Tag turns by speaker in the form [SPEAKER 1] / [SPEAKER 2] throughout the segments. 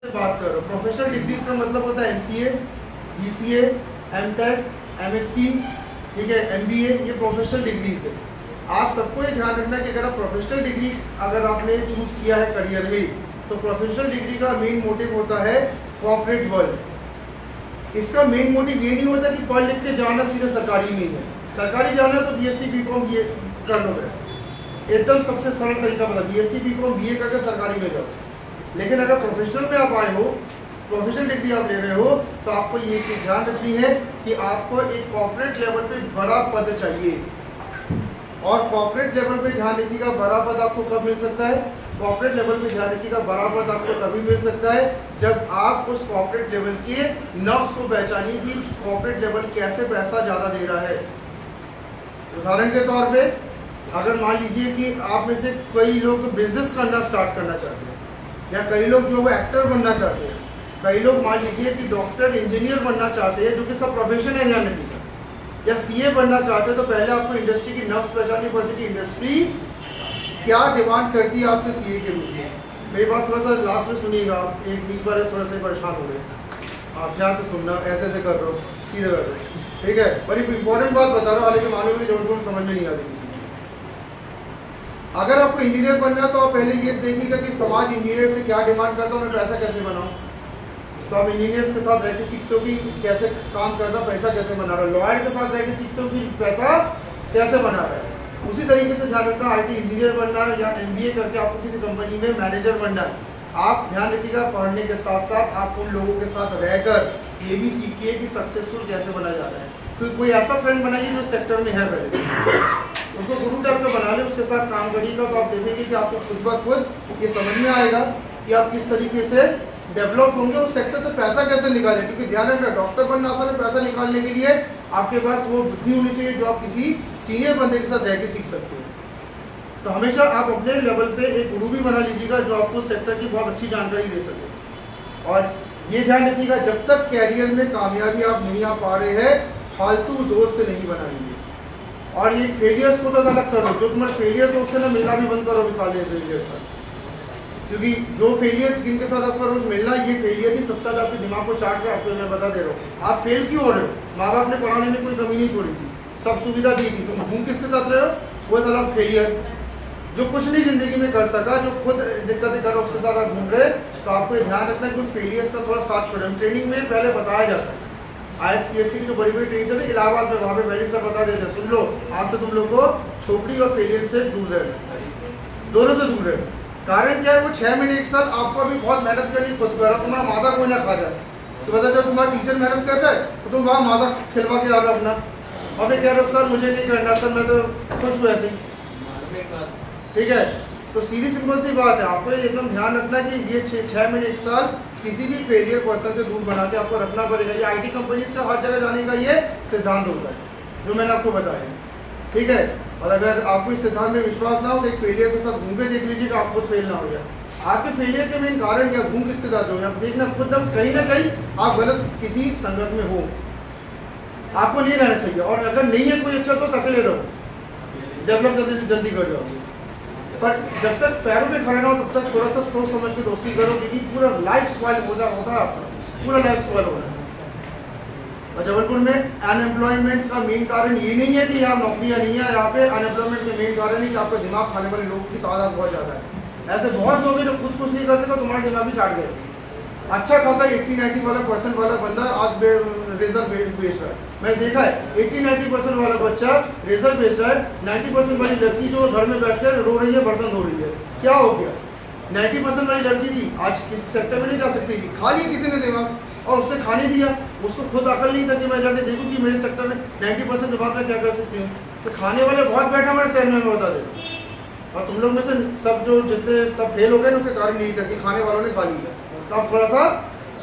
[SPEAKER 1] बात कर रहा हूँ। प्रोफेशनल डिग्री का मतलब होता है MCA, BCA, MTech, MSc, ठीक है, MBA, ये प्रोफेशनल डिग्रीज है। आप सबको ये ध्यान रखना कि अगर आप प्रोफेशनल डिग्री अगर आपने चूज किया है करियर में, तो प्रोफेशनल डिग्री का मेन मोटिव होता है कॉर्पोरेट वर्ल्ड। इसका मेन मोटिव ये नहीं होता कि पढ़ लिख के जाना सीधे सरकारी में है। सरकारी जाना है तो BSc BCom ये कर लो, बस एकदम सबसे सरल तरीका बता, BSc BCom BA करके सरकारी में जाओ। लेकिन अगर प्रोफेशनल में आप आए हो, प्रोफेशनल डिग्री आप ले रहे हो, तो आपको ये चीज़ ध्यान रखनी है कि आपको एक कॉर्पोरेट लेवल पे बड़ा पद चाहिए। और कॉर्पोरेट लेवल पे ध्यान रखिएगा, बड़ा पद आपको कब मिल सकता है? कॉर्पोरेट लेवल पे ध्यान रखिएगा, बड़ा पद आपको तभी मिल सकता है जब आप उस कॉर्पोरेट लेवल के नफ्स को पहचानिए कि कॉर्पोरेट लेवल कैसे पैसा ज़्यादा दे रहा है। उदाहरण के तौर पे अगर मान लीजिए कि आप में से कई लोग बिजनेस करना स्टार्ट करना चाहते हैं, या कई लोग जो वो एक्टर बनना चाहते हैं, कई लोग मान लीजिए कि डॉक्टर इंजीनियर बनना चाहते हैं, जो कि सब प्रोफेशन है ध्यान रखिएगा, या CA बनना चाहते हैं, तो पहले आपको इंडस्ट्री की नफ्स पहचाननी पड़ती है कि इंडस्ट्री क्या डिमांड करती है आपसे CA के रूप में। मेरी बात थोड़ा सा लास्ट में सुनिएगा, आप एक बीच वाले थोड़ा सा परेशान हो गए, आप ध्यान से सुनना, ऐसे ऐसे कर रहे हो, सीधे बैठ रहे, ठीक है। बड़ी इंपॉर्टेंट बात बता रहा हूँ, हालांकि मालूम है जो समझ में नहीं आती किसी को। अगर आपको इंजीनियर बनना है तो आप पहले ये देखिएगा कि समाज इंजीनियर से क्या डिमांड करता है, मैं पैसा कैसे बनाऊँ। तो आप इंजीनियर्स के साथ रह के सीखते हो कि कैसे काम करना, पैसा कैसे बना रहा है। लॉयर के साथ रह के सीखते हो कि पैसा कैसे बना रहा है। उसी तरीके से ध्यान रखना, IT इंजीनियर बनना है या MBA करके आपको किसी कंपनी में मैनेजर बनना है। आप ध्यान रखिएगा, पढ़ने के साथ साथ आप उन लोगों के साथ रहकर ये भी सीखिए कि सक्सेसफुल कैसे बना जा रहा है। कोई ऐसा फ्रेंड बनाइए जो सेक्टर में है, पहले उसको गुरु टाइप का बना ले, उसके साथ काम करिएगा, तो आप देखेंगे कि आपको खुद ब खुद ये समझ में आएगा कि आप किस तरीके से डेवलप होंगे, उस सेक्टर से पैसा कैसे निकालें। क्योंकि ध्यान रखना, डॉक्टर बनना आसान है, पैसा निकालने के लिए आपके पास वो बुद्धि होनी चाहिए जो आप किसी सीनियर बंदे के साथ रह के सीख सकते हैं। तो हमेशा आप अपने लेवल पे एक गुरु भी बना लीजिएगा जो आपको सेक्टर की बहुत अच्छी जानकारी दे सके। और ये ध्यान रखिएगा, जब तक कैरियर में कामयाबी आप नहीं आ पा रहे हैं, फालतू दोस्त नहीं बनाएंगे। और ये फेलियर्स को तो अलग करो, जो तुम्हारे फेलियर तो उससे ना मिलना भी बंद करो मिसाल फेलियर साथ। क्योंकि जो फेलियर जिनके साथ आपका रोज मिलना, ये फेलियर ही सबसे ज़्यादा आपके दिमाग को चाट रहा है। आपको मैं बता दे रहा हूँ, आप फेल क्यों हो रहे हो? माँ बाप ने पढ़ाने में कोई कमी नहीं छोड़ी थी, सब सुविधा दी थी, तुम घूम किसके साथ रहे हो? वो साला फेलियर जो कुछ नहीं जिंदगी में कर सका, जो खुद दिक्कतें कर रहा उसके साथ आप घूम रहे। तो आपको ध्यान रखना है कि फेलियर्स का थोड़ा साथ छोड़े। ट्रेनिंग में पहले बताया जाता है, ISPSC की जो बड़ी बड़ी ट्रेनिंग चलती है इलाहाबाद में, वहाँ पे पहले सर बता देते हैं, सुन लो आज से तुम लोग को छोकरी और फेलियर से दूर रहना, दोनों से दूर रहना। कारण क्या है? वो 6 महीने 1 साल आपको अभी बहुत मेहनत करनी खुद पर, तुम्हारा मादा कोई ना खा जाए। तो पता चलो तुम्हारा टीचर मेहनत कर रहा है तो तुम वहाँ मादा खिलवा के आ रहे हो अपना, और फिर कह रहे हो सर मुझे नहीं करना, सर मैं तो खुश हूँ ऐसे ही, ठीक है। तो सीधी सिंपल सी बात है, आपको एकदम ध्यान रखना कि ये 6 महीने 1 साल किसी भी फेलियर पर्सन से दूर बना के आपको रखना पड़ेगा। ये IT कंपनीज का हर जगह जाने का ये सिद्धांत होता है जो मैंने आपको बताया, ठीक है। और अगर आपको इस सिद्धांत में विश्वास ना हो तो एक फेलियर के साथ घूम के देख लीजिए कि आप खुद फेल ना हो जाए। आपके फेलियर के मेन कारण क्या, घूम किसके साथ हो, आप देखना खुद कहीं ना कहीं आप गलत किसी संगत में हो, आपको नहीं रहना चाहिए। और अगर नहीं है कोई अच्छा तो अकेले रहो, डेवलप जल्दी कर जाओगे। पर जब तक पैरों पे खड़े रहो तब तक थोड़ा सा सोच समझ के दोस्ती करो, क्योंकि पूरा लाइफ स्पॉइल होता है आपका, पूरा लाइफ स्पॉइल हो रहा है। और जबलपुर में अनएम्प्लॉयमेंट का मेन कारण ये नहीं है कि यहाँ नौकरियाँ नहीं है, यहाँ पे अनएम्प्लॉयमेंट का मेन कारण है कि आपका दिमाग खाने वाले लोगों की तादाद बहुत ज़्यादा है। ऐसे बहुत लोग हैं जो खुद कुछ नहीं कर सके, तुम्हारा दिमाग भी चाट गए। अच्छा खासा 80-90 वाला % वाला बंदा आज रिजर्व बेच रहा है, मैंने देखा है 80-90% वाला बच्चा रिजर्व बेच रहा है। 90% वाली लड़की जो घर में बैठकर रो रही है, बर्तन धो रही है, क्या हो गया? 90% वाली लड़की थी, आज किसी सेक्टर में नहीं जा सकती थी, खा लिया किसी ने दिमाग और उससे खाने दिया। उसको खुद अकल नहीं था कि मैं जाके देखूँ कि मेरे सेक्टर में 90% के बाद मैं क्या कर सकती हूँ। तो खाने वाले बहुत बैठे हमारे शहर में, मैं बता दें। और तुम लोग में से सब जो जितने सब फेल हो गए उसका कारण यही था कि खाने वालों ने खा लिया। तो आप थोड़ा सा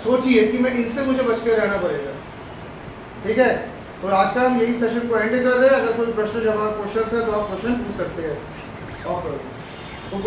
[SPEAKER 1] सोचिए कि मैं इनसे मुझे बच के रहना पड़ेगा, ठीक है। तो आज का हम यही सेशन को एंड कर रहे हैं। अगर कोई प्रश्न जवाब क्वेश्चन है तो आप क्वेश्चन पूछ सकते हैं। और तो